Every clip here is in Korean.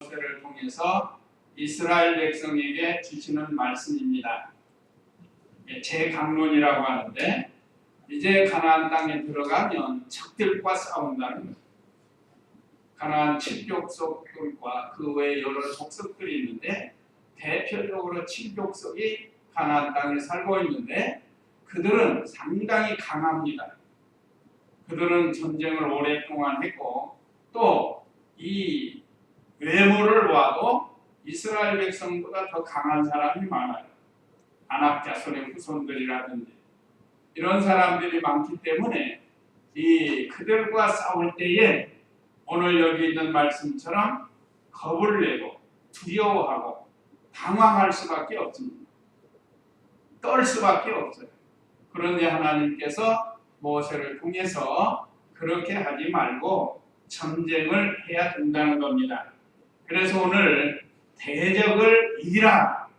모세를 통해서 이스라엘 백성에게 주시는 말씀입니다. 제 강론이라고 하는데, 이제 가나안 땅에 들어가면 적들과 싸운다는 거예요. 가나안 7족속들과 그 외에 여러 족속들이 있는데, 대표적으로 7족속이 가나안 땅에 살고 있는데, 그들은 상당히 강합니다. 그들은 전쟁을 오랫동안 했고, 또 이 외모를 봐도 이스라엘 백성보다 더 강한 사람이 많아요. 아낙 자손의 후손들이라든지 이런 사람들이 많기 때문에 그들과 싸울 때에 오늘 여기 있는 말씀처럼 겁을 내고 두려워하고 당황할 수밖에 없습니다. 떨 수밖에 없어요. 그런데 하나님께서 모세를 통해서 그렇게 하지 말고 전쟁을 해야 된다는 겁니다. 그래서 오늘 대적을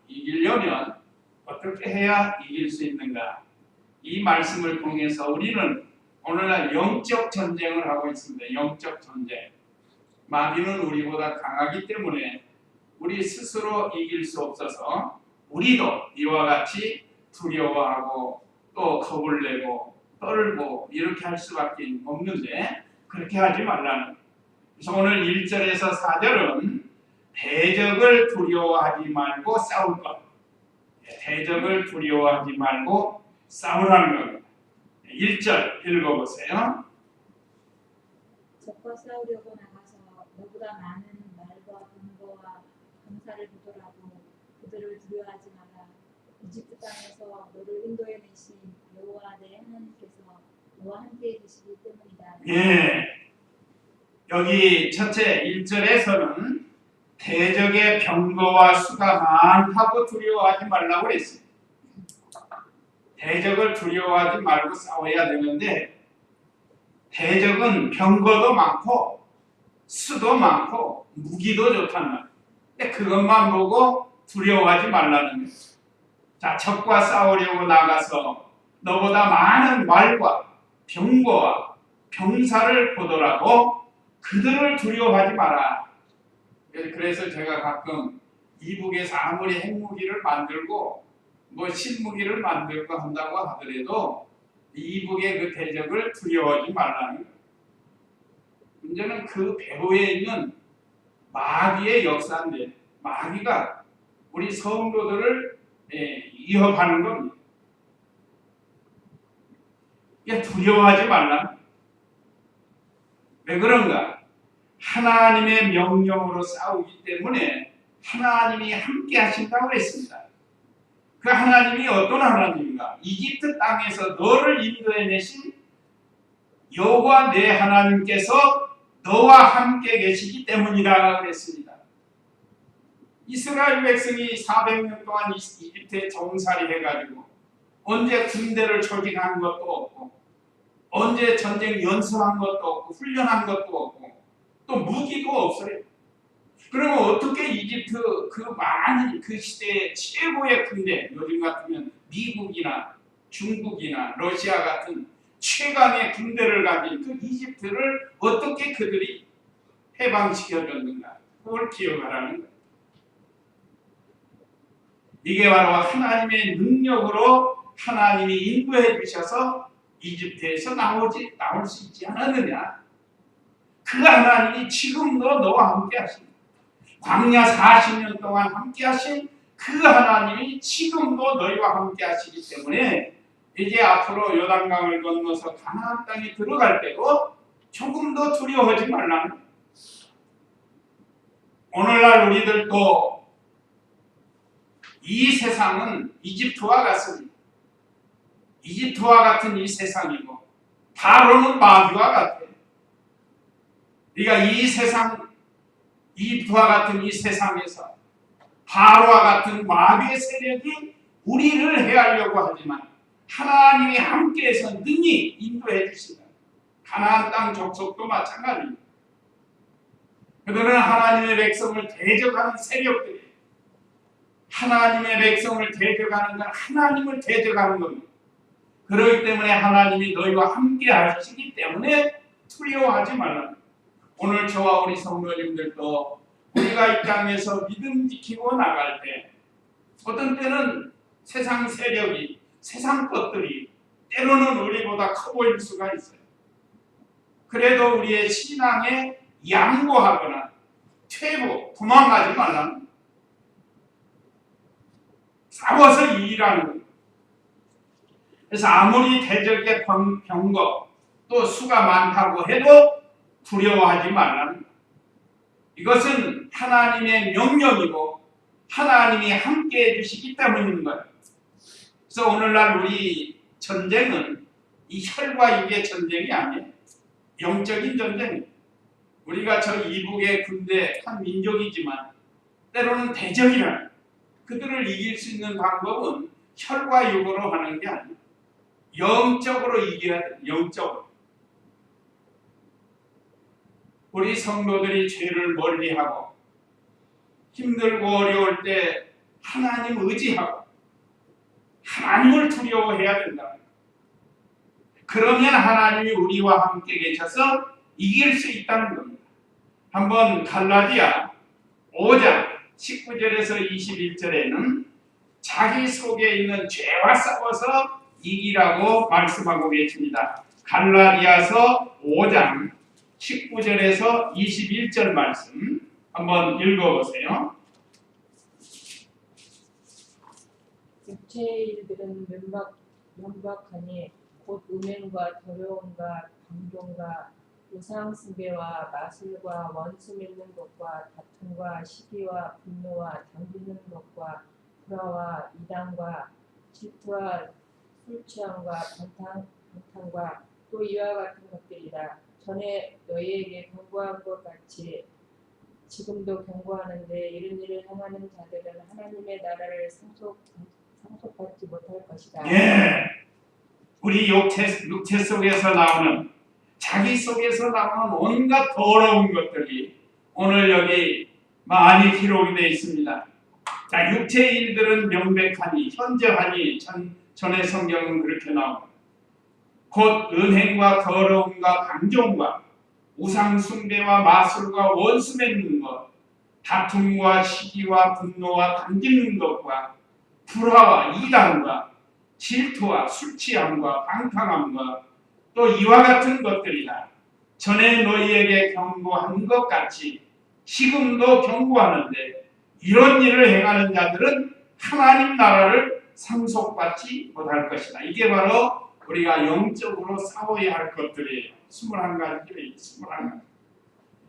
이기려면 어떻게 해야 이길 수 있는가? 이 말씀을 통해서 우리는 오늘날 영적 전쟁을 하고 있습니다. 영적 전쟁. 마귀는 우리보다 강하기 때문에 우리 스스로 이길 수 없어서 우리도 이와 같이 두려워하고 또 겁을 내고 떨고 이렇게 할 수밖에 없는데, 그렇게 하지 말라는 거예요. 그래서 오늘 1절에서 4절은 대적을 두려워하지 말고 싸울 것. 대적을 두려워하지 말고 싸우라는 겁니다. 1절 읽어보세요. 적과 싸우려고 나가서 너보다 많은 말과 병거와 병사를 보더라도 그들을 두려워하지 마라. 이집트 땅에서 너를 인도해 내신 여호와 내 하나님께서 너와 함께 계시기 때문이다. 예. 여기 첫째 1절에서는 대적의 병거와 수가 많다고 두려워하지 말라고 그랬어요. 대적을 두려워하지 말고 싸워야 되는데, 대적은 병거도 많고 수도 많고 무기도 좋단 말이에요. 근데 그것만 보고 두려워하지 말라는 거예요. 자, 적과 싸우려고 나가서 너보다 많은 말과 병거와 병사를 보더라도 그들을 두려워하지 마라. 그래서 제가 가끔 이북에서 아무리 핵무기를 만들고 신무기를 만들고 한다고 하더라도 이북의 그 대적을 두려워하지 말라는 거예요. 문제는 그 배후에 있는 마귀의 역사인데, 마귀가 우리 성도들을 위협하는 겁니다. 두려워하지 말라. 왜 그런가? 하나님의 명령으로 싸우기 때문에 하나님이 함께 하신다고 했습니다. 그 하나님이 어떤 하나님인가? 이집트 땅에서 너를 인도해 내신 여호와 내 하나님께서 너와 함께 계시기 때문이라고 했습니다. 이스라엘 백성이 400년 동안 이집트에 정살이 해가지고 언제 군대를 조직한 것도 없고, 언제 전쟁 연습한 것도 없고, 훈련한 것도 없고, 또 무기도 없어요. 그러면 어떻게 이집트 그 많은 그 시대의 최고의 군대, 요즘 같으면 미국이나 중국이나 러시아 같은 최강의 군대를 가진 그 이집트를 어떻게 그들이 해방시켜줬는가? 그걸 기억하라는 거예요. 이게 바로 하나님의 능력으로 하나님이 인도해 주셔서 이집트에서 나올 수 있지 않았느냐? 그 하나님이 지금도 너와 함께 하십니다. 광야 40년 동안 함께 하신 그 하나님이 지금도 너희와 함께 하시기 때문에 이제 앞으로 요단강을 건너서 가나안 땅에 들어갈 때도 조금도 두려워하지 말라는 거예요. 오늘날 우리들도 이 세상은 이집트와 같습니다. 이집트와 같은 이 세상이고, 바로는 마귀와 같아요. 그러니까 이 세상, 이집트와 같은 이 세상에서 바로와 같은 마귀의 세력이 우리를 해하려고 하지만 하나님이 함께해서 능히 인도해 주시다. 가나안 땅 족속도 마찬가지입니다. 그들은 하나님의 백성을 대적하는 세력들이, 하나님의 백성을 대적하는 건 하나님을 대적하는 겁니다. 그렇기 때문에 하나님이 너희와 함께 하시기 때문에 두려워하지 말라. 오늘 저와 우리 성도님들도 우리가 이 땅에서 믿음 지키고 나갈 때 어떤 때는 세상 세력이, 세상 것들이 때로는 우리보다 커 보일 수가 있어요. 그래도 우리의 신앙에 양보하거나 퇴보, 도망가지 말라는, 싸워서 이기라는 거예요. 그래서 아무리 대적의 병거 또 수가 많다고 해도 두려워하지 말라는 거예요. 이것은 하나님의 명령이고 하나님이 함께해 주시기 때문인 거예요. 그래서 오늘날 우리 전쟁은 이 혈과 육의 전쟁이 아니에요. 영적인 전쟁이에요. 우리가 저 이북의 군대 한 민족이지만 때로는 대적이라, 그들을 이길 수 있는 방법은 혈과 육으로 하는 게 아니에요. 영적으로 이겨야 돼요. 영적으로. 우리 성도들이 죄를 멀리하고 힘들고 어려울 때 하나님 의지하고 하나님을 두려워해야 된다. 그러면 하나님이 우리와 함께 계셔서 이길 수 있다는 겁니다. 한번 갈라디아 5장 19절에서 21절에는 자기 속에 있는 죄와 싸워서 이기라고 말씀하고 계십니다. 갈라디아서 5장 19절에서 21절 말씀 한번 읽어보세요. 육체의 일들은 면박하니 곧 음행과 더러움과 방종과 우상숭배와 마술과 원수 맺는 것과 다툼과 시기와 분노와 당기는 것과 불화와 이단과 질투와 술취함과 방탕과 또 이와 같은 것들이라. 전에 너희에게 경고한 것 같이 지금도 경고하는데 이런 일을 행하는 자들은 하나님의 나라를 상속받지 못할 것이다. 예, 우리 육체 속에서 나오는, 자기 속에서 나오는 온갖 더러운 것들이 오늘 여기 많이 기록이 되어 있습니다. 자, 육체의 일들은 명백하니 현저하니 전의 성경은 그렇게 나옵니다. 곧 은행과 더러움과 방종과 우상숭배와 마술과 원수 맺는 것, 다툼과 시기와 분노와 당기는 것과 불화와 이단과 질투와 술취함과 방탕함과 또 이와 같은 것들이다. 전에 너희에게 경고한 것 같이 지금도 경고하는데 이런 일을 행하는 자들은 하나님 나라를 상속받지 못할 것이다. 이게 바로 우리가 영적으로 싸워야 할 것들이에요. 21가지들이 21가지.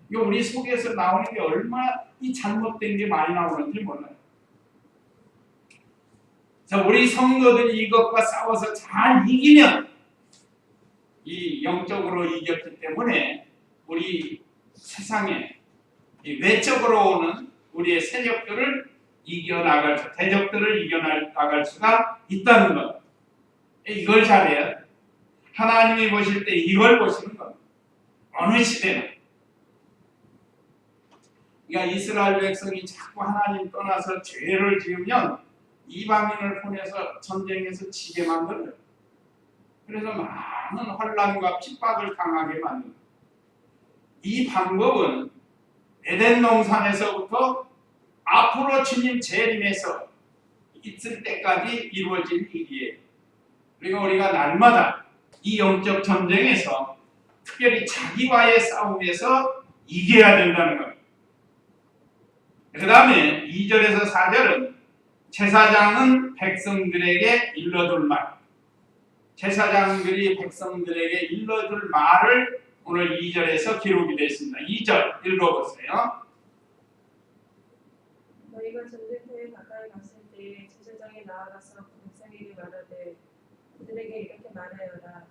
이거 우리 속에서 나오는 게 얼마나 이 잘못된 게 많이 나오는지 몰라요. 자, 우리 성도들이 이것과 싸워서 잘 이기면, 이 영적으로 이겼기 때문에 우리 세상에 외적으로 오는 우리의 세력들을 이겨나갈 수, 대적들을 이겨나갈 수가 있다는 것. 이걸 잘해야 돼. 하나님이 보실 때 이걸 보시는 것. 어느 시대나. 그러니까 이스라엘 백성이 자꾸 하나님 떠나서 죄를 지으면 이방인을 보내서 전쟁에서 지게 만들어요. 그래서 많은 혼란과 핍박을 당하게 만듭니다. 이 방법은 에덴 동산에서부터 앞으로 주님 재림에서 있을 때까지 이루어질 일이에요. 그리고 우리가 날마다 이 영적 전쟁에서 특별히 자기와의 싸움에서 이겨야 된다는 겁니다. 그 다음에 2절에서 4절은 제사장은 백성들에게 일러둘 말, 제사장들이 백성들에게 일러줄 말을 오늘 2절에서 기록이 되어 있습니다. 2절 읽어보세요. 너희가 전쟁터에 가까이 갔을 때 제사장이 나아가서 백성에게 말하되 그들에게 이렇게 말하여라.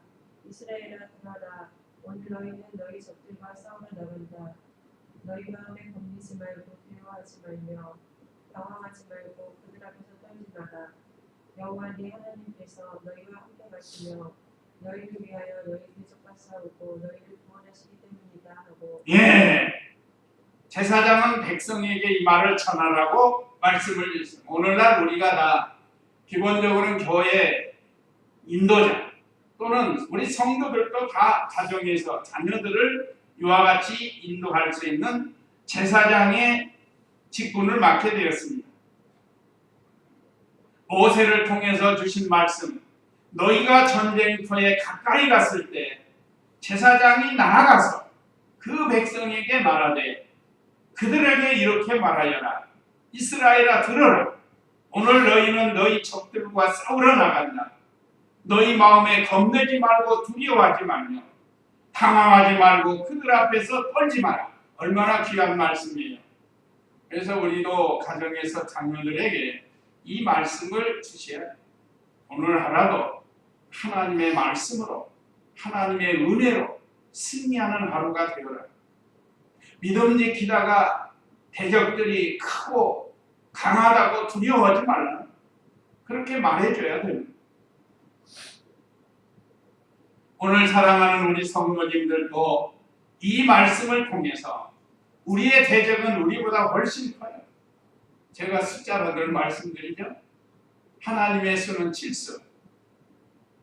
이스라엘아 들어라. 오늘 너희는 너희 적들과 싸우러 나간다. 너희 마음에 겁내지 말고 두려워하지 말며 당황하지 말고 그들 앞에서 떨지 마라. 여호와 네 하나님께서 너희와 함께 가시며 너희를 위하여 너희 대적과 싸우고 너희를 구원하시기 때문이다 하고. 예, 제사장은 백성에게 이 말을 전하라고 말씀을 주셨습니다. 오늘날 우리가 다 기본적으로는 교회 인도자 또는 우리 성도들도 다 가정에서 자녀들을 이와 같이 인도할 수 있는 제사장의 직분을 맡게 되었습니다. 모세를 통해서 주신 말씀, 너희가 전쟁터에 가까이 갔을 때 제사장이 나아가서 그 백성에게 말하되 그들에게 이렇게 말하여라. 이스라엘아 들어라. 오늘 너희는 너희 적들과 싸우러 나간다. 너희 마음에 겁내지 말고 두려워하지 말며 당황하지 말고 그들 앞에서 떨지 마라. 얼마나 귀한 말씀이에요. 그래서 우리도 가정에서 자녀들에게 이 말씀을 주셔야 돼요. 오늘 하루도 하나님의 말씀으로 하나님의 은혜로 승리하는 하루가 되어라. 믿음 지키다가 대적들이 크고 강하다고 두려워하지 말라. 그렇게 말해줘야 됩니다. 오늘 사랑하는 우리 성도님들도 이 말씀을 통해서 우리의 대적은 우리보다 훨씬 커요. 제가 숫자로 늘 말씀드리죠. 하나님의 수는 7수,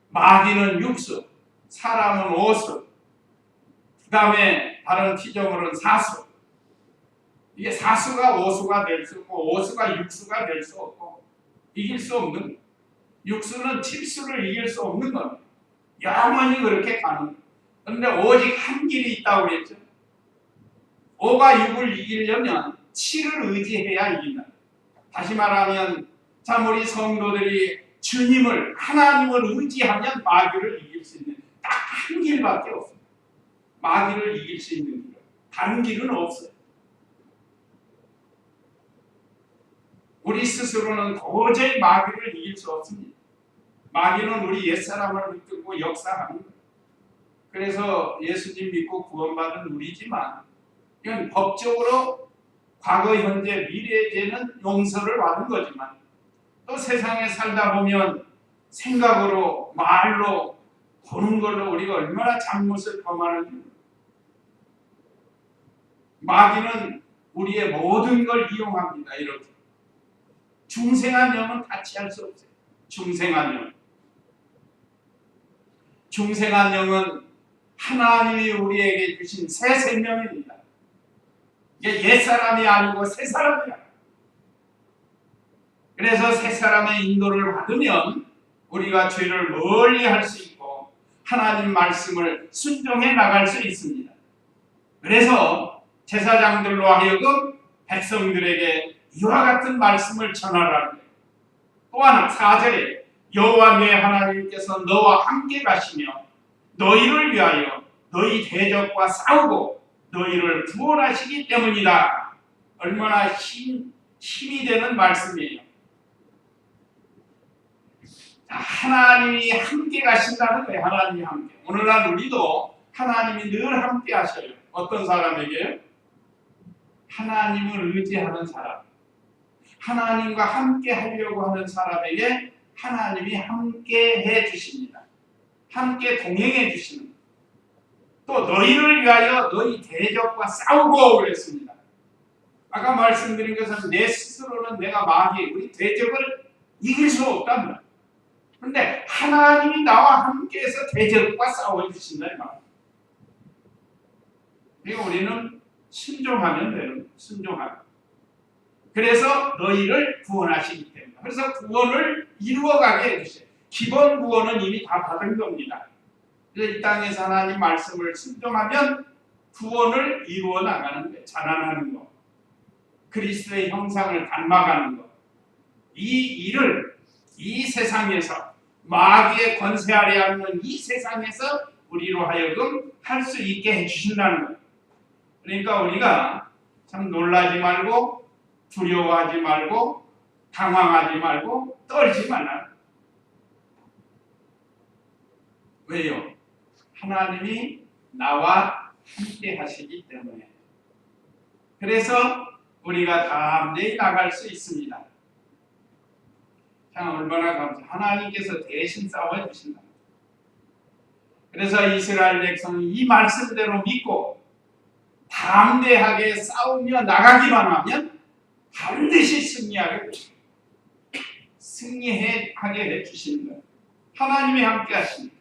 마귀는 6수, 사람은 5수, 그 다음에 다른 피조물은 4수. 이게 4수가 5수가 될 수 없고 5수가 6수가 될 수 없고 이길 수 없는 거예요. 6수는 7수를 이길 수 없는 겁니다. 영원히 그렇게 가는 거예요. 그런데 오직 한 길이 있다고 그랬죠. 5가 6을 이기려면 7을 의지해야 이긴다. 다시 말하면 참 우리 성도들이 주님을 하나님을 의지하면 마귀를 이길 수 있는 딱 한 길밖에 없습니다. 마귀를 이길 수 있는 길. 다른 길은 없어요. 우리 스스로는 도저히 마귀를 이길 수 없습니다. 마귀는 우리 옛사람을 붙들고 역사하는 거예요. 그래서 예수님 믿고 구원받은 우리지만 이건 법적으로 과거, 현재, 미래의 죄는 용서를 받은 거지만 또 세상에 살다 보면 생각으로, 말로, 보는 걸로 우리가 얼마나 잘못을 범하는지. 마귀는 우리의 모든 걸 이용합니다. 이렇게. 중생한 영은 같이 할 수 없어요. 중생한 영. 중생한 영은 하나님이 우리에게 주신 새 생명입니다. 이게 옛사람이 아니고 새사람이야. 그래서 새사람의 인도를 받으면 우리가 죄를 멀리 할 수 있고 하나님 말씀을 순종해 나갈 수 있습니다. 그래서 제사장들로 하여금 백성들에게 이와 같은 말씀을 전하라는 거예요. 또 하나 4절에 여호와 네 하나님께서 너와 함께 가시며 너희를 위하여 너희 대적과 싸우고 너희를 구원하시기 때문이다. 얼마나 힘이 되는 말씀이에요. 하나님이 함께 가신다는 거예요. 하나님이 함께. 오늘날 우리도 하나님이 늘 함께 하셔요. 어떤 사람에게요? 하나님을 의지하는 사람. 하나님과 함께 하려고 하는 사람에게 하나님이 함께 해 주십니다. 함께 동행해 주시는. 또 너희를 위하여 너희 대적과 싸우고 그랬습니다. 아까 말씀드린 것은 내 스스로는 내가 마귀, 우리 대적을 이길 수 없답니다. 그런데 하나님이 나와 함께해서 대적과 싸워주신다 이 말이에요. 그리고 우리는 순종하면 되는 순종하고. 그래서 너희를 구원하시기 때문에. 그래서 구원을 이루어가게 해주세요. 기본 구원은 이미 다 받은 겁니다. 그래서 이 땅에서 하나님 말씀을 순종하면 구원을 이루어 나가는 거예요. 자라나는 거. 그리스도의 형상을 닮아가는 것. 이 일을 이 세상에서 마귀의 권세 아래 하는 이 세상에서 우리로 하여금 할 수 있게 해주신다는 거예요. 그러니까 우리가 참 놀라지 말고 두려워하지 말고 당황하지 말고 떨지 말라. 왜요? 하나님이 나와 함께 하시기 때문에. 그래서 우리가 담대히 나갈 수 있습니다. 참 얼마나 감사. 하나님께서 대신 싸워주신다. 그래서 이스라엘 백성이 이 말씀대로 믿고 담대하게 싸우며 나가기만 하면 반드시 승리하게 해주시는 거예요. 하나님이 함께 하십니다.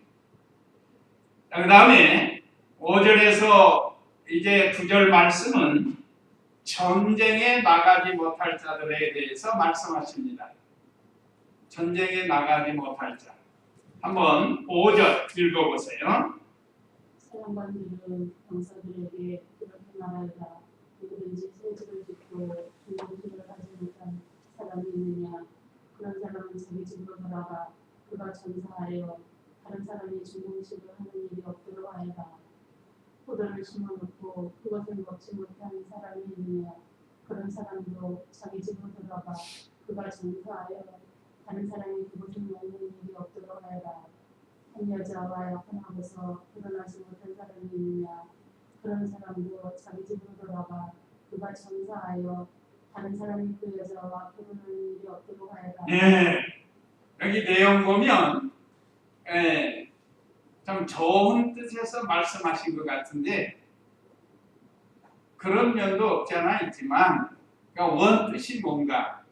그 다음에 5절에서 이제 9절 말씀은 전쟁에 나가지 못할 자들에 대해서 말씀하십니다. 전쟁에 나가지 못할 자. 한번 5절 읽어보세요. 사령관들은 병사들에게 이렇게 말하여라. 누구든지 새 집을 짓고 중공식을 하지 못한 사람이 있느냐? 그런 사람은 자기 집으로 돌아가 그가 전사하여 다른 사람이 중공식을 하는 일이 없도록 하여라. 포도를 심어놓고 그것을 먹지 못한 사람이 있느냐? 그런 사람도 자기 집으로 돌아가 그가 전사하여 다른 사람이 그것을 먹는 일이 없도록 하여라. 한 여자와 약혼하고서 결혼하지 못한 사람이 있느냐? 그런 사람도 자기 집으로 돌아가 그가 전사하여 다른 사람이 그 여자와 결혼하는 일이 없도록 하여라. 예, 여기 내용 보면 좀 좋은 뜻에서 말씀하신 것 같은데 그런 면도 없지 않아 있지만 그러니까 원뜻이 뭔가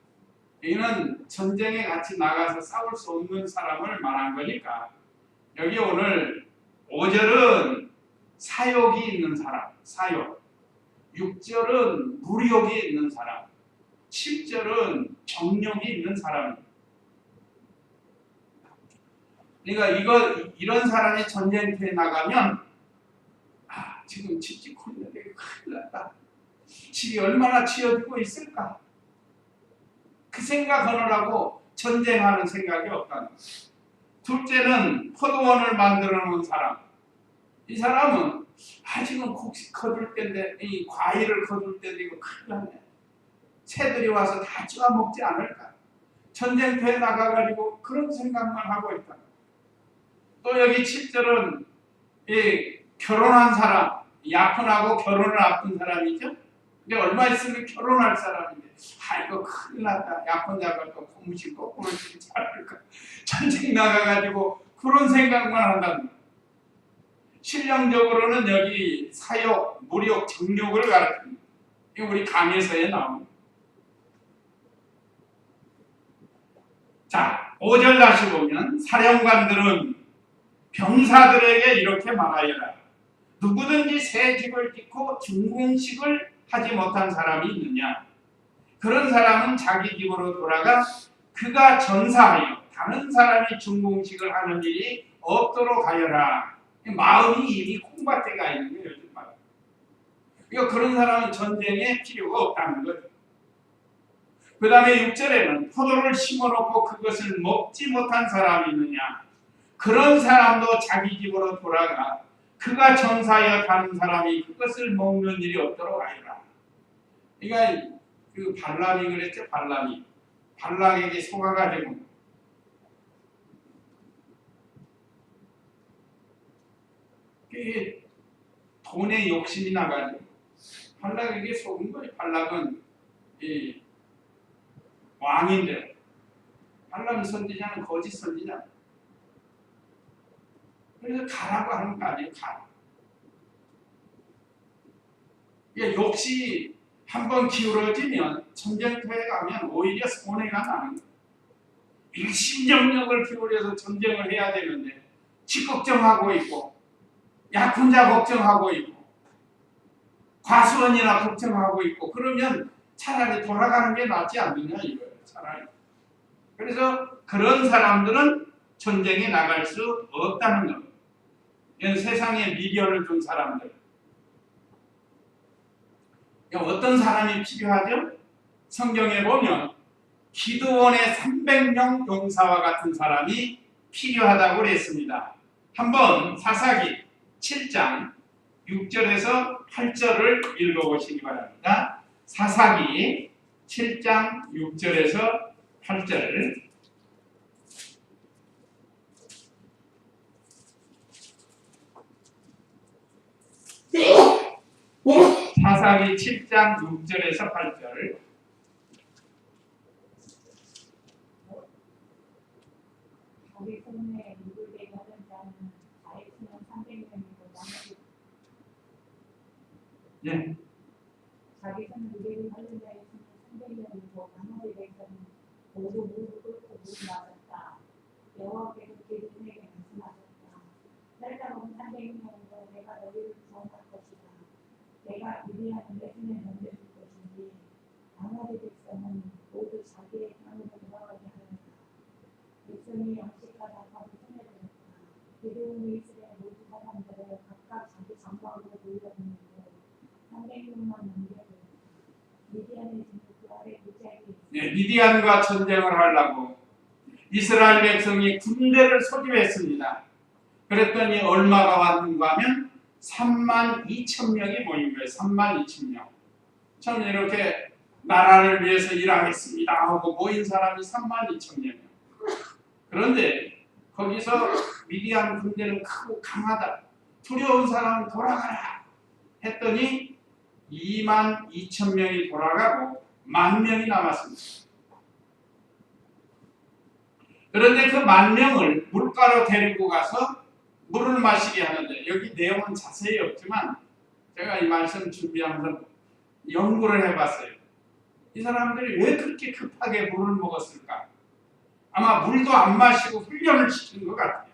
이는 전쟁에 같이 나가서 싸울 수 없는 사람을 말한 거니까 여기 오늘 5절은 사욕이 있는 사람, 사욕 6절은 무력이 있는 사람 7절은 정욕이 있는 사람. 그러니까 이런 사람이 전쟁터에 나가면 지금 집 짓고 있는데 큰일 났다. 집이 얼마나 지어지고 있을까? 그 생각하느라고 전쟁하는 생각이 없다는 거예요. 둘째는 포도원을 만들어 놓은 사람. 이 사람은 지금 곡식 거둘 때인데 이 과일을 거둘 때인데 이거 큰일 났네. 새들이 와서 다 쪄먹지 않을까? 전쟁터에 나가가지고 그런 생각만 하고 있다. 또 여기 7절은 이 결혼한 사람, 약혼하고 결혼을 앞둔 사람이죠. 근데 얼마 있으면 결혼할 사람인데 이거 큰일 났다. 약혼자가 또 고무신 거꾸로 신지 않을까? 전쟁 나가가지고 그런 생각만 한다는 거예요. 실령적으로는 여기 사욕, 무력, 정욕을 가르칩니다. 이거 우리 강에서에 나옵니다. 자, 5절 다시 보면 사령관들은 병사들에게 이렇게 말하여라. 누구든지 새 집을 짓고 중공식을 하지 못한 사람이 있느냐? 그런 사람은 자기 집으로 돌아가 그가 전사하여 다른 사람이 중공식을 하는 일이 없도록 하여라. 마음이 이미 콩밭에 가 있는 거예요. 요즘 말. 그러니까 그런 사람은 전쟁에 필요가 없다는 거죠. 그 다음에 6절에는 포도를 심어놓고 그것을 먹지 못한 사람이 있느냐? 그런 사람도 자기 집으로 돌아가 그가 전사하여 다른 사람이 그것을 먹는 일이 없도록 하여라. 그러니까 그 발람이 그랬죠. 발락에게 속아가지고 돈에 욕심이 나가지고 발락에게 속은 거예요. 발락은 이 왕인데 발람 선지자는 거짓 선지자. 그래서 가라고 하는 거 아니에요. 가라. 욕이 한번 기울어지면 전쟁터에 가면 오히려 손해가 나는 거예요. 일심정력을 기울여서 전쟁을 해야 되는데 지 걱정하고 있고 약혼자 걱정하고 있고 과수원이나 걱정하고 있고 그러면 차라리 돌아가는 게 낫지 않느냐 이거예요. 차라리. 그래서 그런 사람들은 전쟁에 나갈 수 없다는 겁니다. 이건 세상에 미련을 둔 사람들. 어떤 사람이 필요하죠? 성경에 보면 기드온의 300명 용사와 같은 사람이 필요하다고 그랬습니다. 한번 사사기 7장 6절에서 8절을 읽어보시기 바랍니다. 사사기 7장 6절에서 8절. 사사기 7장 6절에서 8절. 자기 손에 누굴 하던 자는 아이스는 300명이고 나머지 예. 자기 손에 누굴 하던 자의 수는 300명이고 나머지 백성은 모두 무릎 꿇고 무릎 맞았다. 여호와께서 기드온에게 말씀하셨다. 살다온 300명으로 내가 너희를 구원할 것이다. 내가 미디안 레슨에 넘겨줄 것이니 백성이 양식하다 하고 전해졌다. 기드온이 이스라엘 모든 사람들을 각각 자기 장막으로 돌려보내고 300명만 남겨두었다. 미디안의 진국 그 아래 무지하게 예, 미디안과 전쟁을 하려고 이스라엘 백성이 군대를 소집했습니다. 그랬더니 얼마가 왔는가 하면 32,000명이 모인 거예요. 32,000명. 처음 이렇게 나라를 위해서 일하겠습니다 하고 모인 사람이 32,000명. 그런데 거기서 미디안 군대는 크고 강하다. 두려운 사람은 돌아가라 했더니 22,000명이 돌아가고 10,000명이 남았습니다. 그런데 그 10,000명을 물가로 데리고 가서 물을 마시게 하는데, 여기 내용은 자세히 없지만 제가 이 말씀 준비하면서 연구를 해봤어요. 이 사람들이 왜 그렇게 급하게 물을 먹었을까? 아마 물도 안 마시고 훈련을 시킨 것 같아요.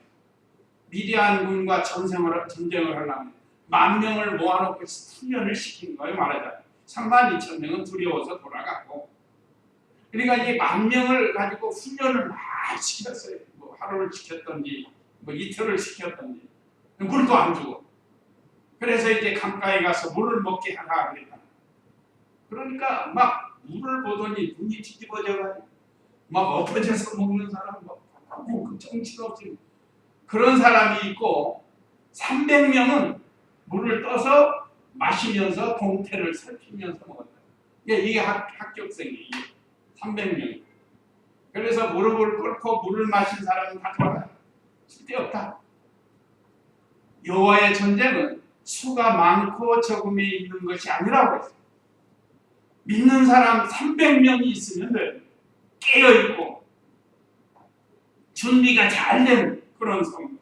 미디안군과 전쟁을 하려면 10,000명을 모아놓고 훈련을 시킨 거예요. 말하자면 32,000명은 두려워서 돌아갔고, 그러니까 이 10,000명을 가지고 훈련을 많이 시켰어요. 뭐 하루를 시켰던지 뭐 이틀을 시켰던지. 물도 안 주고. 그래서 이제 강가에 가서 물을 먹게 하라 그랬다. 그러니까 막 물을 보더니 눈이 뒤집어져가지고 막 엎어져서 먹는 사람, 막 정신없이 그런 사람이 있고, 300명은 물을 떠서 마시면서 동태를 살피면서 먹었다. 이게 합격생이에요. 300명. 그래서 무릎을 꿇고 물을 마신 사람은 다 돌아가. 쓸데없다. 여호와의 전쟁은 수가 많고 적음에 있는 것이 아니라고 했어요. 믿는 사람 300명이 있으면 돼요. 깨어있고 준비가 잘 된 그런 성도.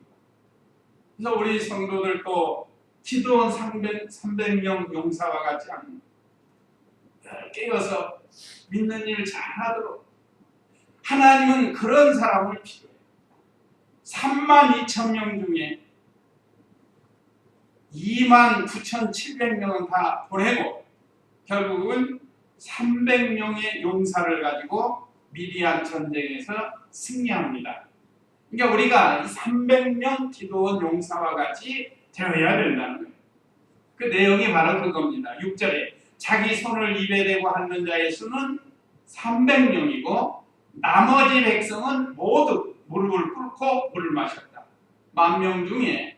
그래서 우리 성도들도 기도원 300명 용사와 같지 않은 깨어서 믿는 일 잘하도록 하나님은 그런 사람을 필요해요. 32,000명 중에 29,700명은 다 보내고 결국은 300명의 용사를 가지고 미디안 전쟁에서 승리합니다. 그러니까 우리가 300명 기도원 용사와 같이 되어야 된다는 거예요. 그 내용이 바로 그겁니다. 6절에 자기 손을 입에 대고 하는 자의 수는 300명이고 나머지 백성은 모두 무릎을 꿇고 물을 마셨다. 10,000명 중에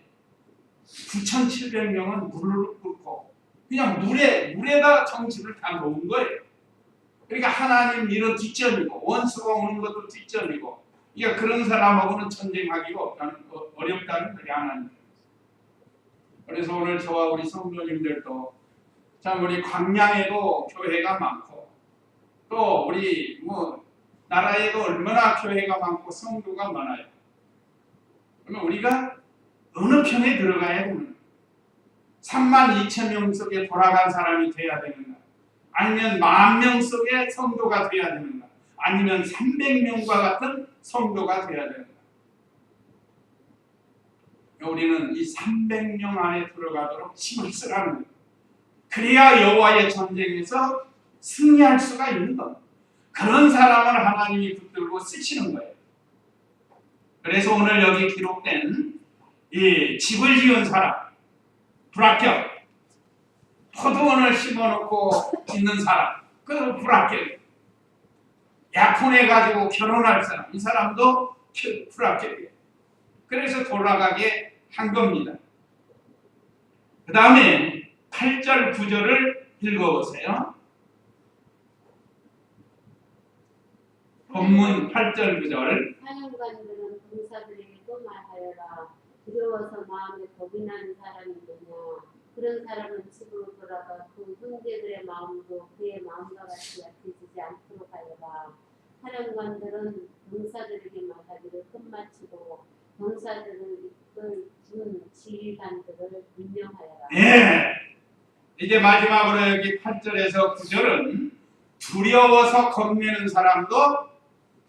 9,700명은 물을 꿇고 그냥 물에다 정신을 다 놓은 거예요. 그러니까 하나님 일은 뒷전이고 원수가 오는 것도 뒷전이고, 그러니까 그런 사람하고는 전쟁하기가 어렵다는 거예요. 하나님. 그래서 오늘 저와 우리 성도님들도 참 우리 광양에도 교회가 많고 또 우리 나라에도 얼마나 교회가 많고 성도가 많아요. 그러면 우리가 어느 편에 들어가야 되는가? 32,000명 속에 돌아간 사람이 돼야 되는가? 아니면 10,000명 속에 성도가 돼야 되는가? 아니면 300명과 같은 성도가 돼야 되는가? 우리는 이 300명 안에 들어가도록 힘을 쓰라는 거예요. 그래야 여호와의 전쟁에서 승리할 수가 있는 겁니다. 그런 사람을 하나님이 붙들고 쓰시는 거예요. 그래서 오늘 여기 기록된 이 집을 지은 사람, 불합격. 포도원을 심어놓고 있는 사람, 그건 불합격. 약혼해가지고 결혼할 사람, 이 사람도 불합격이에요. 그래서 돌아가게 한 겁니다. 그 다음에 8절 9절을 읽어보세요. 본문 8절 9절. 사령관들은 군사들에게 또 말하여라. 두려워서 마음에 겁이 나는 사람이 있느냐. 그런 사람은 집으로 돌아가 그 형제들의 마음도 그의 마음과 같이 약해지지 않도록 하여라. 사령관들은 병사들에게 말하기를 끝마치고 병사들을 이끌 준 지휘관들을 임명하여라. 예. 이제 마지막으로 여기 8절에서 9절은 두려워서 겁내는 사람도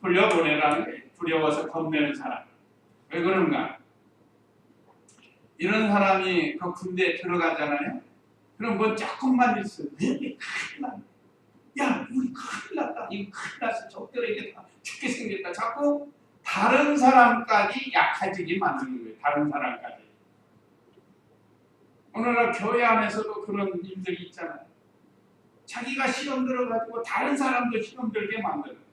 돌려보내라는 거예요. 두려워서 겁내는 사람. 왜 그런가? 이런 사람이 그 군대에 들어가잖아요. 그럼 뭐 조금만 있어요. 큰일 났다. 야, 우리 큰일 났다. 이거 큰일 났어. 적들에게 다 죽게 생겼다. 자꾸 다른 사람까지 약해지게 만드는 거예요. 다른 사람까지. 오늘날 교회 안에서도 그런 일들이 있잖아요. 자기가 시험 들어가지고 다른 사람도 시험 들게 만드는 거예요.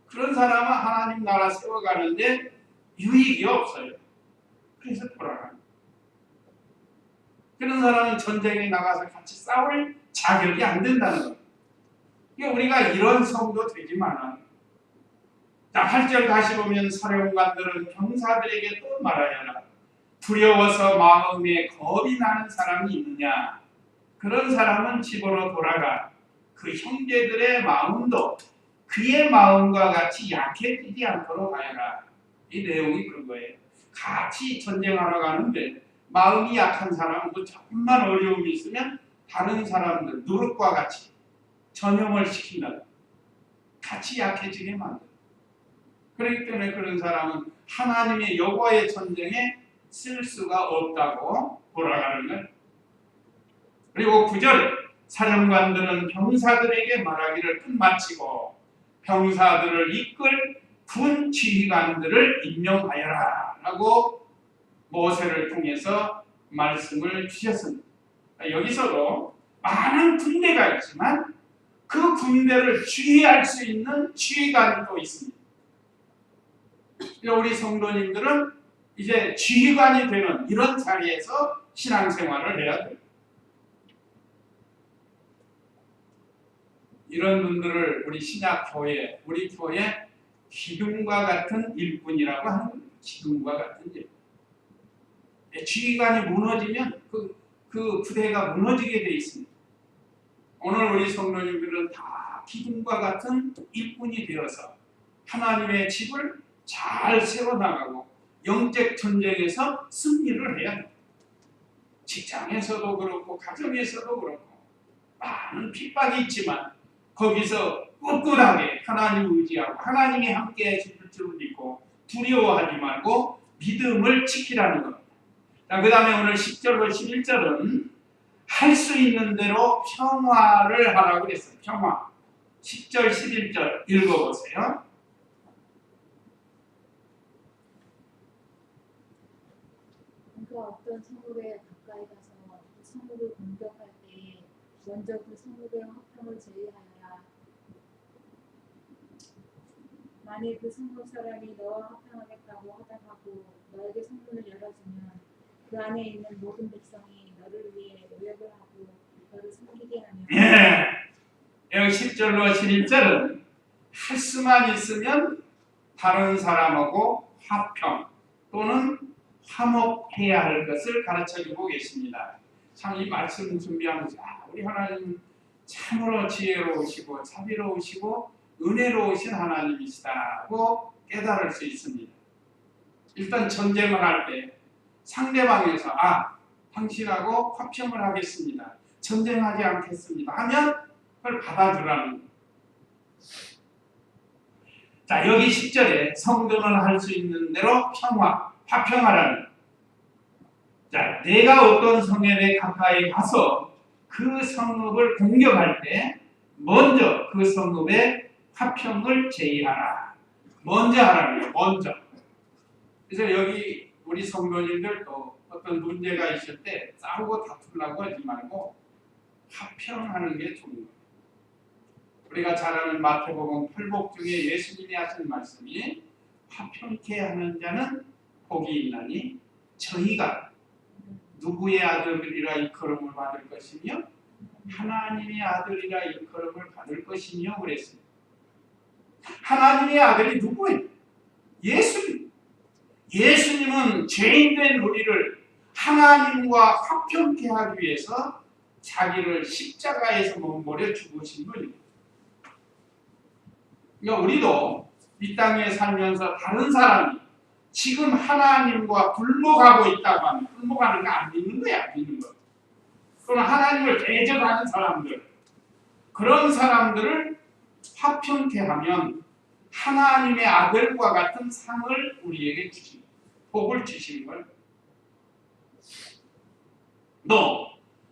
그런 사람은 하나님 나라 세워가는데 유익이 없어요. 그래서 돌아가는 거예요. 그런 사람은 전쟁에 나가서 같이 싸울 자격이 안 된다는 거예요. 그러니까 우리가 이런 성도 되지만은, 자, 8절 다시 보면 사령관들은 병사들에게 또 말하여라. 두려워서 마음에 겁이 나는 사람이 있느냐? 그런 사람은 집으로 돌아가 그 형제들의 마음도 그의 마음과 같이 약해지지 않도록 하여라. 이 내용이 그거예요. 같이 전쟁하러 가는데 마음이 약한 사람은 뭐 조금만 어려움이 있으면 다른 사람들 누룩과 같이 전염을 시킨다. 같이 약해지게 만든다. 그렇기 때문에 그런 사람은 하나님의 여호와의 전쟁에 쓸 수가 없다고 돌아가는 거예요. 그리고 9절 사령관들은 병사들에게 말하기를 끝마치고 병사들을 이끌 군 지휘관들을 임명하여라 라고 모세를 통해서 말씀을 주셨습니다. 여기서도 많은 군대가 있지만 그 군대를 지휘할 수 있는 지휘관이 또 있습니다. 우리 성도님들은 이제 지휘관이 되는 이런 자리에서 신앙생활을 해야 돼요. 이런 분들을 우리 신약교회, 우리 교회 기둥과 같은 일꾼이라고 하는 겁니다. 기둥과 같은 일꾼. 지휘관이 무너지면 그 부대가 무너지게 돼 있습니다. 오늘 우리 성도님들은 다 기둥과 같은 일꾼이 되어서 하나님의 집을 잘 세워나가고 영적 전쟁에서 승리를 해야 합니다. 직장에서도 그렇고 가정에서도 그렇고 많은 핍박이 있지만 거기서 꿋꿋하게 하나님 의지하고 하나님이 함께 해주실 줄 믿고 두려워하지 말고 믿음을 지키라는 겁니다. 자, 그 다음에 오늘 10절과 11절은 할 수 있는 대로 평화를 하라고 그랬어요. 평화. 10절, 11절 읽어보세요. 그러니까 어떤 성읍에 가까이 가서 그 성읍을 공격할 때 먼저 그 성읍의 화평을 제의하여라. 만일 그 성읍 사람이 너와 화평하겠다고 허락하고 너에게 성문을 열어주면 그 안에 있는 모든 백성이 너를 위해 노력을 하고 너를 섬기게 하며 여기 10절로 11절은 할 수만 있으면 다른 사람하고 화평 또는 화목해야 할 것을 가르쳐주고 계십니다. 참 이 말씀 준비하면서 우리 하나님 참으로 지혜로우시고 자비로우시고 은혜로우신 하나님이시다고 깨달을 수 있습니다. 일단 전쟁을 할 때 상대방에서 당신하고 화평을 하겠습니다. 전쟁하지 않겠습니다. 하면 그걸 받아주라는 거예요. 자, 여기 10절에 성도는 할 수 있는 대로 평화, 화평하라는 거예요. 자, 내가 어떤 성읍에 가까이 가서 그 성읍을 공격할 때 먼저 그 성읍에 화평을 제의하라. 먼저 하라는 거예요. 먼저. 그래서 여기 우리 성도님들도 어떤 문제가 있을 때 싸우고 다투려고 하지 말고 화평하는 게 좋은 거예요. 우리가 잘 아는 마태복음 8복 중에 예수님이 하신 말씀이 화평케 하는 자는 복이 있나니 저희가 누구의 아들이라 일컬음을 받을 것이며 하나님의 아들이라 일컬음을 받을 것이며 그랬습니다. 하나님의 아들이 누구예요? 예수님. 예수님은 죄인된 우리를 하나님과 화평케 하기 위해서 자기를 십자가에서 몸버려 죽으신 분입니다. 그러니까 우리도 이 땅에 살면서 다른 사람이 지금 하나님과 불목하고 있다고 하면 불목하는 거 안 믿는 거야, 안 믿는 거. 그럼 하나님을 대적하는 사람들, 그런 사람들을 화평케 하면 하나님의 아들과 같은 상을 우리에게 주신, 복을 주시는 걸. 너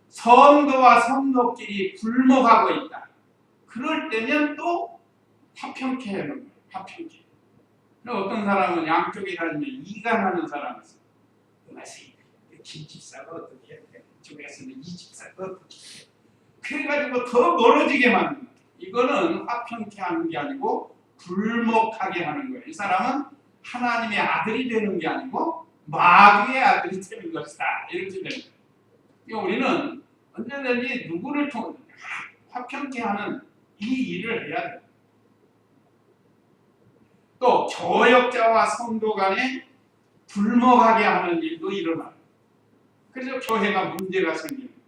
성도와 성도끼리 불목하고 있다. 그럴 때면 또 화평케 하는 거예요. 화평케. 어떤 사람은 양쪽에 가면 이가 나는 사람이 있어. 그래서 김집사가 어떻게 해? 이쪽에서는 이 집사가 어떻게 해? 그래가지고 더 멀어지게 만드는 거예요. 이거는 화평케 하는 게 아니고 불목하게 하는 거예요. 이 사람은 하나님의 아들이 되는 게 아니고 마귀의 아들이 되는 것이다. 이렇게 되는 거예요. 그러니까 우리는 언제든지 누구를 통해 화평케 하는 이 일을 해야 돼요. 또 교역자와 성도 간에 불목하게 하는 일도 일어나요. 그래서 교회가 문제가 생기는 거예요.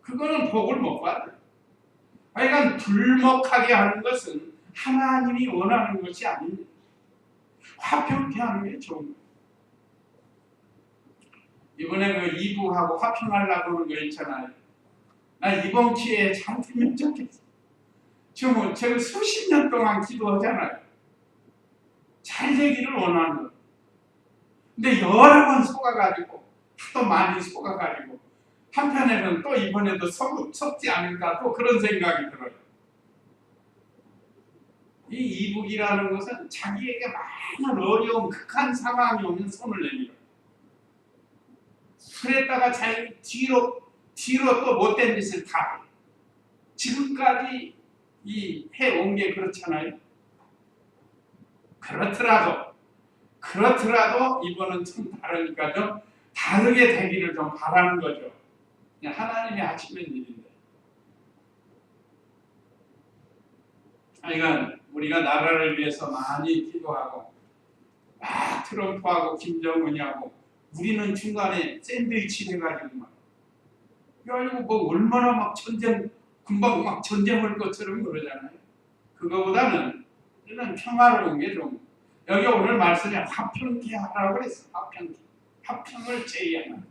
그거는 복을 못 받아요. 그러니까 불목하게 하는 것은 하나님이 원하는 것이 아닙니다. 화평케 하는 게 좋은 거예요. 이번에 그 이북하고 화평하려고 하는 거 있잖아요. 나 이번 기회에 잘 되면 좋겠어. 제가 수십 년 동안 기도하잖아요. 잘 되기를 원하는 거예요. 근데 여러 번 속아가지고 또 많이 속아가지고 한편에는 또 이번에도 속지 않을까 또 그런 생각이 들어요. 이 이북이라는 것은 자기에게 많은 어려운 극한 상황이 오면 손을 내밀어요. 그랬다가 자기 뒤로 또 못된 짓을 다 해요. 지금까지 해온 게 그렇잖아요. 그렇더라도 이번은 좀 다르니까 좀 다르게 되기를 좀 바라는 거죠. 그냥 하나님이 하시는 일인데. 이건 우리가 나라를 위해서 많이 기도하고 트럼프하고 김정은이하고 우리는 중간에 샌드위치 해가지고 막 이거 뭐 얼마나 막 금방 막 전쟁할 것처럼 그러잖아요. 그거보다는 우리는 평화로운 게 좀 여기 오늘 말씀에 화평케 하라고 그랬어. 화평을 제의하는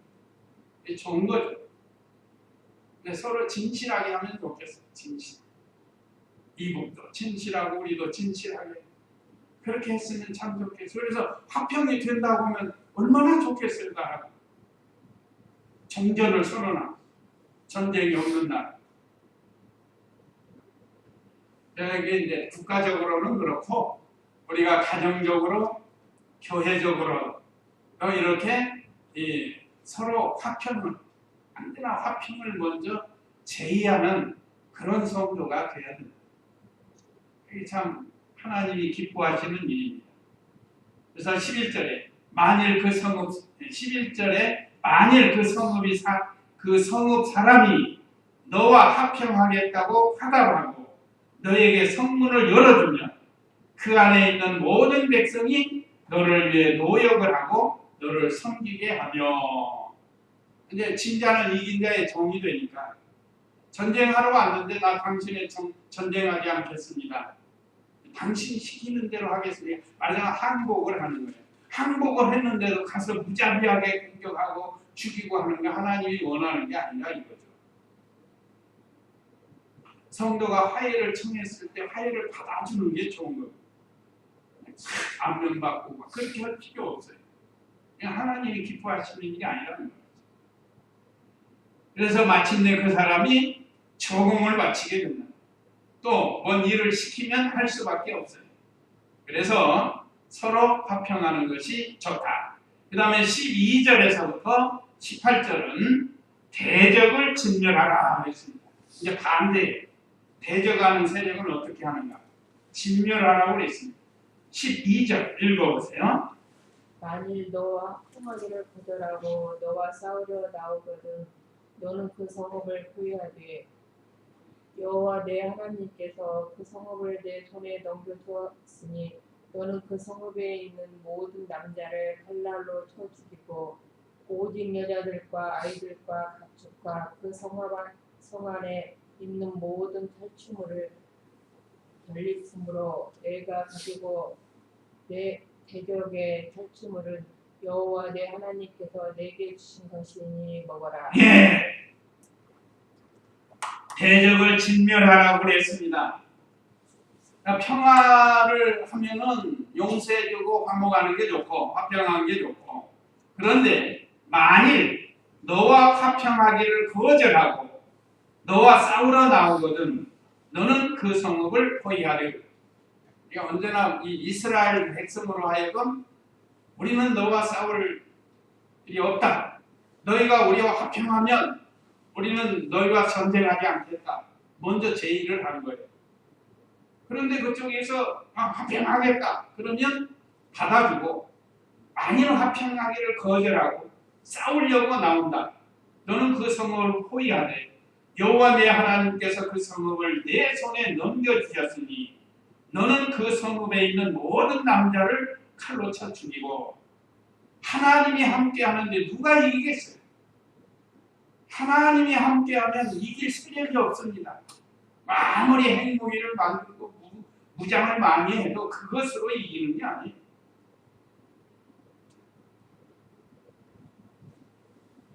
게 좋은 거죠. 근데 서로 진실하게 하면 좋겠어요. 진실. 이북도 진실하고 우리도 진실하게 그렇게 했으면 참 좋겠어요. 그래서 화평이 된다고 하면 얼마나 좋겠어요. 나라가. 정전을 선언하고 전쟁이 없는 나라. 이게 이제 국가적으로는 그렇고 우리가 가정적으로 교회적으로 이렇게 서로 화평을 언제나 화평을 먼저 제의하는 그런 성도가 되어야 됩니다. 이게 참 하나님이 기뻐하시는 일입니다. 그래서 11절에 만일 그 성읍 사람이 너와 화평하겠다고 화답하고 너에게 성문을 열어주면 그 안에 있는 모든 백성이 너를 위해 노역을 하고 너를 섬기게 하며. 이제 진자는 이긴 자의 종이 되니까 전쟁하러 왔는데 나 당신의 전쟁하지 않겠습니다. 당신 시키는 대로 하겠습니다. 마지막 항복을 하는 거예요. 항복을 했는데도 가서 무자비하게 공격하고 죽이고 하는 게 하나님이 원하는 게 아니라 이거죠. 성도가 화해를 청했을 때 화해를 받아주는 게 좋은 거예요. 안면받고 막 그렇게 할 필요 없어요. 그냥 하나님이 기뻐하시는 일이 아니라는 거예요. 그래서 마침내 그 사람이 조공을 바치게 된다. 또 뭔 일을 시키면 할 수밖에 없어요. 그래서 서로 화평하는 것이 좋다. 그 다음에 12절에서부터 18절은 대적을 진멸하라 했습니다. 이제 반대예요. 대적하는 세력은 어떻게 하는가? 진멸하라고 했습니다. 12절 읽어보세요. 만일 너와 화평하기를 거절하고 너와 싸우려 나오거든 너는 그 성읍을 포위하되 여호와 내 하나님께서 그 성읍을 내 손에 넘겨주었으니 너는 그 성읍에 있는 모든 남자를 칼날로 쳐 죽이고 오직 여자들과 아이들과 가축과 그 성 안에 있는 모든 탈취물을 전리품으로 내가 가지고 내 대적의 탈취물은 여호와 내 하나님께서 내게 주신 것이니 먹어라. 예. 대적을 진멸하라고 그랬습니다. 그러니까 평화를 하면은 용서해주고 화목하는 게 좋고 화평하는 게 좋고, 그런데 만일 너와 화평하기를 거절하고 너와 싸우러 나오거든 너는 그 성읍을 포위하려. 그러니까 언제나 이 이스라엘 백성으로 하여금 우리는 너와 싸울 일이 없다. 너희가 우리와 화평하면 우리는 너희와 전쟁하지 않겠다. 먼저 제의를 하는 거예요. 그런데 그쪽에서 화평하겠다. 그러면 받아주고 아니면 화평하기를 거절하고 싸우려고 나온다. 너는 그 성읍을 포위하되 여호와 내 하나님께서 그 성읍을 내 손에 넘겨주셨으니 너는 그 성읍에 있는 모든 남자를 칼로 쳐 죽이고 하나님이 함께하는데 누가 이기겠어요? 하나님이 함께하면 이길 세력이 없습니다. 아무리 핵무기를 만들고 무장을 많이 해도 그것으로 이기는 게 아니에요.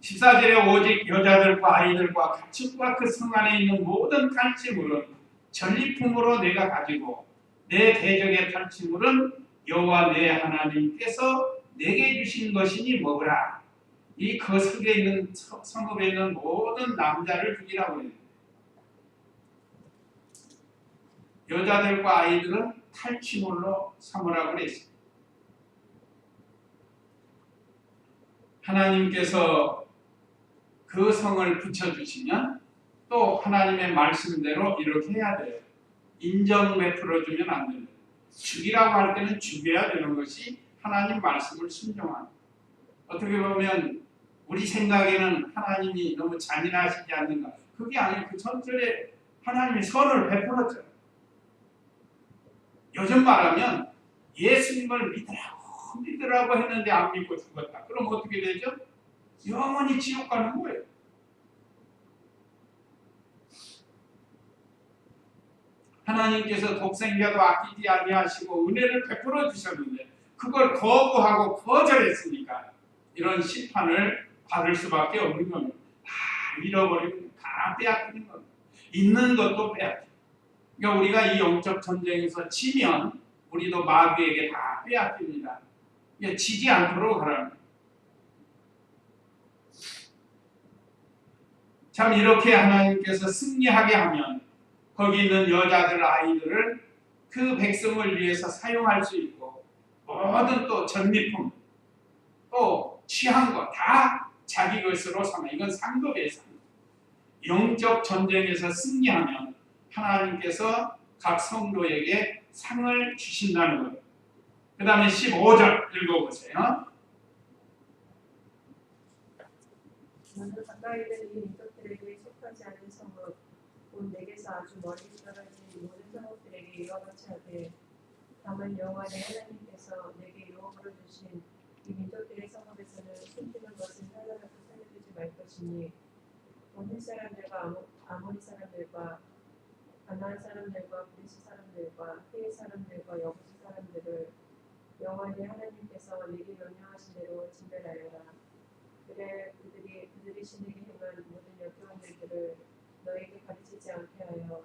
14절에 오직 여자들과 아이들과 가축과 그 성 안에 있는 모든 탈취물은 전리품으로 내가 가지고 내 대적의 탈취물은 여호와 내 하나님께서 내게 주신 것이니 먹으라. 이 거석에 있는 성읍에 있는 모든 남자를 죽이라고 했는데 여자들과 아이들은 탈취물로 삼으라고 그랬어요. 하나님께서 그 성을 붙여주시면 또 하나님의 말씀대로 이렇게 해야 돼요. 인정 베풀어주면 안 됩니다. 죽이라고 할 때는 죽여야 되는 것이 하나님 말씀을 순종하는. 어떻게 보면 우리 생각에는 하나님이 너무 잔인하시지 않는가. 그게 아니에요. 그 전절에 하나님이 선을 베풀었죠. 요즘 말하면 예수님을 믿으라고 했는데 안 믿고 죽었다. 그럼 어떻게 되죠? 영원히 지옥 가는 거예요. 하나님께서 독생자도 아끼지 아니하시고 은혜를 베풀어 주셨는데 그걸 거부하고 거절했으니까 이런 심판을 받을 수밖에 없는 겁니다. 다 잃어버리고 다 빼앗기는 겁니다. 있는 것도 빼앗기고. 그러니까 우리가 이 영적 전쟁에서 지면 우리도 마귀에게 다 빼앗깁니다. 지지 않도록 하라는 거예요. 참 이렇게 하나님께서 승리하게 하면 거기 있는 여자들 아이들을 그 백성을 위해서 사용할 수 있고 모든 또 전리품 또 취한 거 다 자기 것으로 삼아. 이건 상급이에요. 상급. 영적 전쟁에서 승리하면 하나님께서 각 성도에게 상을 주신다는 거예요. 그 다음에 15절 읽어보세요. 먼저 가까이 있는 이 민족들에게 속하지 않은 성읍 곧 내게서 아주 멀리 떨어진 모든 성읍들에게 이와 같이 하되 다만 여호와 내 하나님께서 내게 유업으로 주신 이 민족들의 성읍에서는 숨기는 것을 하나라도 살려두지 말 것이니 온 햇사람들과 아모리 사람들과 가나안 사람들과 브리스 사람들과 헤 사람들과 여부스 사람들을 여호와 내 하나님께서 내게 명령하신 대로 진멸하여라. 그래 그들이 신에게 행한 모든 역겨운 일들을 너에게 가르치지 않게 하여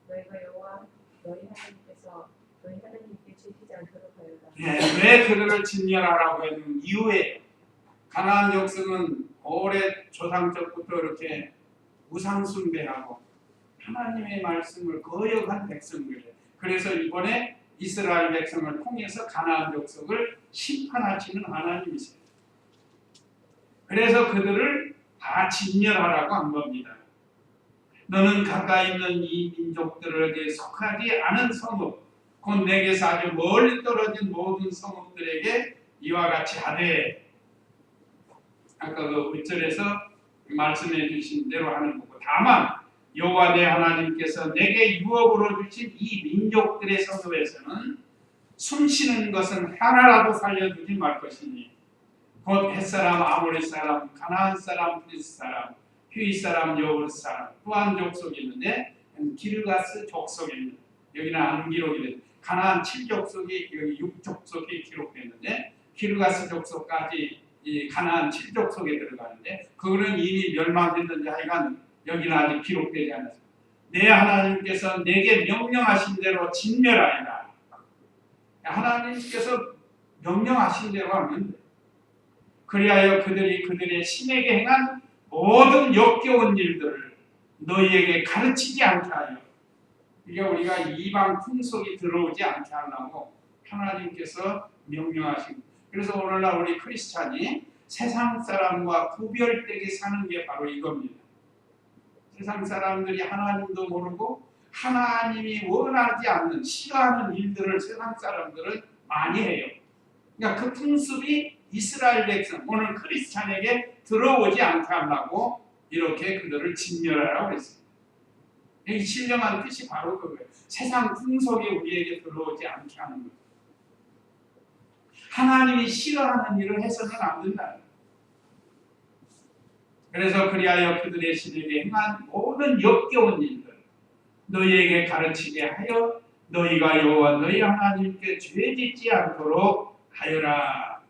너희가 여호와 너희 하나님께서 너희 하나님께 죄지지 않도록 하여라. 왜 그들을 진멸하라고 해준 이유에 가나안 족속은 오래 조상적부터 이렇게 우상 숭배하고 하나님의 말씀을 거역한 백성들이에요. 그래서 이번에 이스라엘 백성을 통해서 가나안 족속을 심판하시는 하나님이세요. 그래서 그들을 다 진멸하라고 한 겁니다. 너는 가까이 있는 이 민족들에게 속하지 않은 성읍 곧 내게서 아주 멀리 떨어진 모든 성읍들에게 이와 같이 하되 아까 그 5절에서 말씀해 주신 대로 하는 거고 다만 여호와 내 하나님께서 내게 유업으로 주신 이 민족들의 성읍에서는 숨쉬는 것은 하나라도 살려두지 말 것이니 곧 햇사람, 아모리 사람, 가나안 사람, 브리스 사람, 휘 사람, 여부스 사람 또 한 족속이 있는데 기르가스 족속입니다. 여기는 안 기록이 돼. 가나안 7족속이 여기 6족속이 기록됐는데 기르가스 족속까지 이 가나안 7족속에 들어가는데 그거는 이미 멸망됐는데 하여간 여기는 아직 기록되지 않았습니다. 내 하나님께서 내게 명령하신 대로 진멸하리라. 하나님께서 명령하신 대로 하면 돼. 그리하여 그들이 그들의 신에게 행한 모든 역겨운 일들을 너희에게 가르치지 않게 하여 그러니까 우리가 이방 풍속이 들어오지 않게 하려고 하나님께서 명령하신. 그래서 오늘날 우리 크리스찬이 세상 사람과 구별되게 사는 게 바로 이겁니다. 세상 사람들이 하나님도 모르고 하나님이 원하지 않는 싫어하는 일들을 세상 사람들은 많이 해요. 그러니까 그 풍습이 이스라엘 백성, 오늘 크리스찬에게 들어오지 않게 하려고 이렇게 그들을 진멸하라고 그랬습니다. 이 신령한 뜻이 바로 그거예요. 세상 풍속이 우리에게 들어오지 않게 하는 거예요. 하나님이 싫어하는 일을 해서는 안 된다. 그래서 그리하여 그들의 신에게 행한 모든 역겨운 일들 너희에게 가르치게 하여 너희가 여호와 너희 하나님께 죄짓지 않도록 하여라.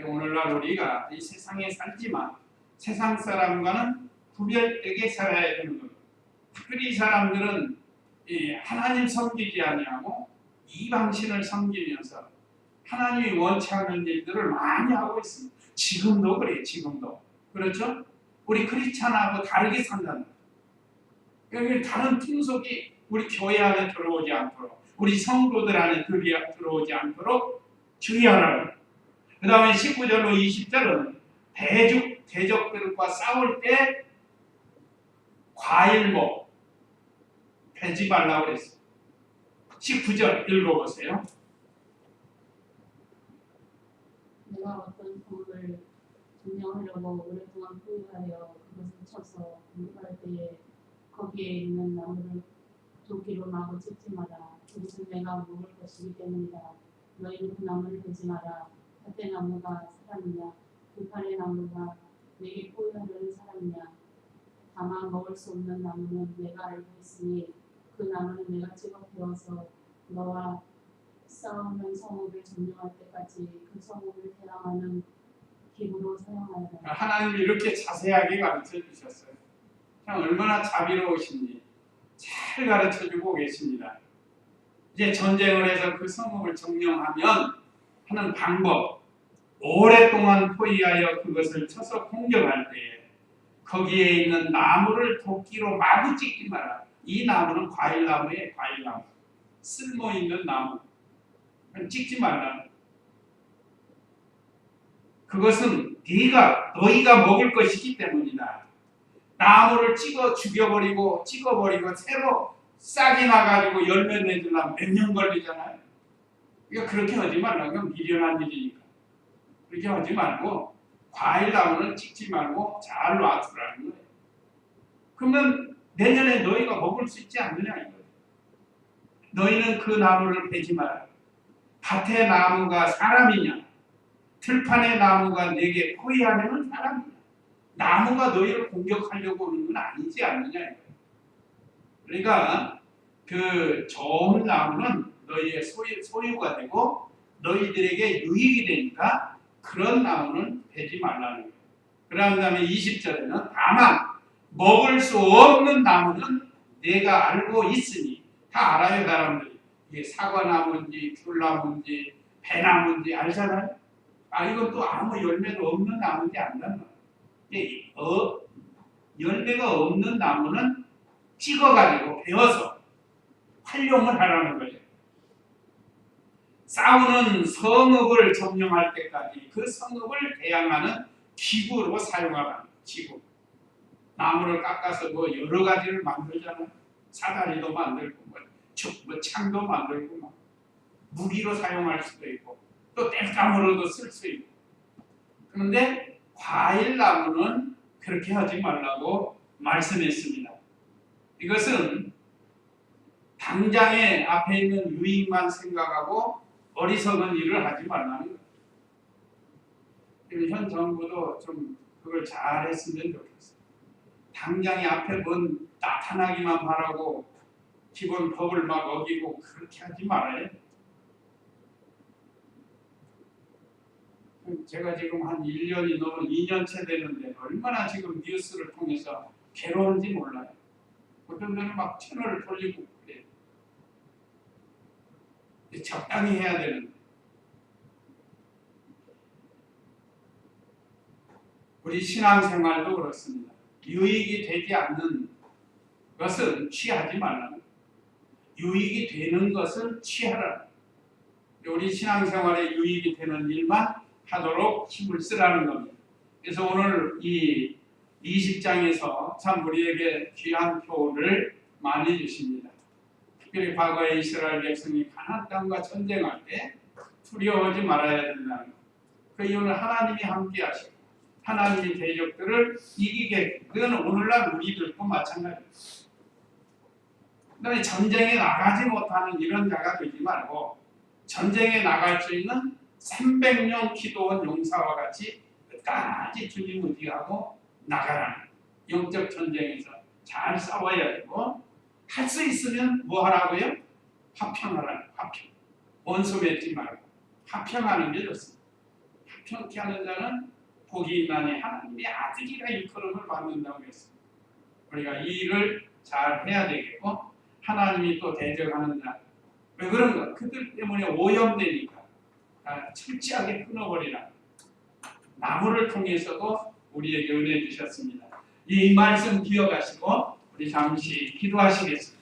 오늘날 우리가 이 세상에 살지만 세상 사람과는 구별되게 살아야 되는 겁니다. 특별히 이 사람들은 하나님 섬기지 아니하고 이방신을 섬기면서 하나님이 원치 않는 일들을 많이 하고 있습니다. 지금도 그래요. 지금도. 그렇죠? 우리 크리스찬하고 다르게 산다는 거예요. 다른 풍속이 우리 교회 안에 들어오지 않도록, 우리 성도들 안에 들어오지 않도록 주의하라고. 그 다음에 19절로 20절은 대적들과 싸울 때 과일목 베지 말라고 그랬어요. 19절 읽어보세요. 내가 어떤 성을 점령하려고 오랫동안 포위하여 그것을 쳐서 공격할 때에 거기에 있는 나무를 도끼로 마구 찍지 마라. 그것은 내가 먹을 것이기 때문이다. 너희는 그 나무를 베지 마라. 밭의 나무가 사람이냐 들판의 나무가 내게 포위하려는 사람이냐. 다만 먹을 수 없는 나무는 내가 알고 있으니 그 나무는 내가 찍어 베어서 너와 싸우는 성읍을 점령할 때까지 그 성읍을 대항하는 기구로 사용하여라. 하나님이 이렇게 자세하게 가르쳐 주셨어요. 참 얼마나 자비로우신지 잘 가르쳐 주고 계십니다. 이제 전쟁을 해서 그 성읍을 점령하면 하는 방법, 오랫동안 포위하여 그것을 쳐서 공격할 때에 거기에 있는 나무를 도끼로 마구 찍지 마라. 이 나무는 과일나무예요. 과일나무. 쓸모 있는 나무. 찍지 말라. 그것은 너희가 먹을 것이기 때문이다. 나무를 죽여버리고 새로 싹이 나가지고 열매 내주려면 몇 년 걸리잖아요. 그러니까 그렇게 하지 말라고. 미련한 일이니까. 그렇게 하지 말고 과일나무는 찍지 말고 잘 놔두라는 거예요. 그러면 내년에 너희가 먹을 수 있지 않느냐 이거예요. 너희는 그 나무를 베지 마라. 밭의 나무가 사람이냐 들판의 나무가 내게 포위하려는 사람이냐. 나무가 너희를 공격하려고 하는 건 아니지 않느냐 이거예요. 그러니까 그 좋은 나무는 너희의 소유가 되고 너희들에게 유익이 되니까 그런 나무는 베지 말라는 거예요. 그런 다음에 20절에는 다만 먹을 수 없는 나무는 내가 알고 있으니 다 알아요 사람들이. 이게 사과나무인지 귤나무인지 배나무인지 알잖아요. 이건 또 아무 열매도 없는 나무인지 안다는 거예요. 열매가 없는 나무는 찍어가지고 베어서 활용을 하라는 거예요. 싸우는 성읍을 점령할 때까지 그 성읍을 대항하는 기구로 사용하라는 기구. 나무를 깎아서 여러 가지를 만들잖아요. 사다리도 만들고 창도 만들고 무기로 사용할 수도 있고 또 땔감으로도 쓸 수 있고. 그런데 과일나무는 그렇게 하지 말라고 말씀했습니다. 이것은 당장에 앞에 있는 유익만 생각하고 어리석은 일을 하지 말라는 거예요. 현 정부도 좀 그걸 잘 했으면 좋겠어요. 당장에 앞에 뭔 나타나기만 바라고 기본 법을 막 어기고 그렇게 하지 말아요. 제가 지금 한 1년이 넘은 2년째 되는데 얼마나 지금 뉴스를 통해서 괴로운지 몰라요. 어떤 데는 막 채널을 돌리고 그래요. 적당히 해야 되는데. 우리 신앙생활도 그렇습니다. 유익이 되지 않는 것은 취하지 말라는 거예요. 유익이 되는 것을 취하라. 우리 신앙생활에 유익이 되는 일만 하도록 힘을 쓰라는 겁니다. 그래서 오늘 이 20장에서 참 우리에게 귀한 표를 많이 주십니다. 특별히 과거에 이스라엘 백성이 가나안 땅과 전쟁할 때 두려워하지 말아야 된다는 것. 그 이유는 하나님이 함께 하시고 하나님이 대적들을 이기게. 그건 오늘날 우리들도 마찬가지입니다. 그다음에 전쟁에 나가지 못하는 이런 자가 되지 말고 전쟁에 나갈 수 있는 300명 기도원 용사와 같이 끝까지 주님 의지하고 나가라는 영적 전쟁에서 잘 싸워야 되고 할 수 있으면 뭐 하라고요? 화평하라는 화평. 원수 맺지 말고 화평하는 게 좋습니다. 화평케 하는 자는 복이 있나니 하나님의 아들이라 일컬음을 받는다고 했습니다. 우리가 이 일을 잘 해야 되겠고 하나님이 또 대적하는 자. 왜 그런가? 그들 때문에 오염되니까 철저하게 끊어버리라. 나무를 통해서도 우리에게 은혜 주셨습니다. 이 말씀 기억하시고 우리 잠시 기도하시겠습니다.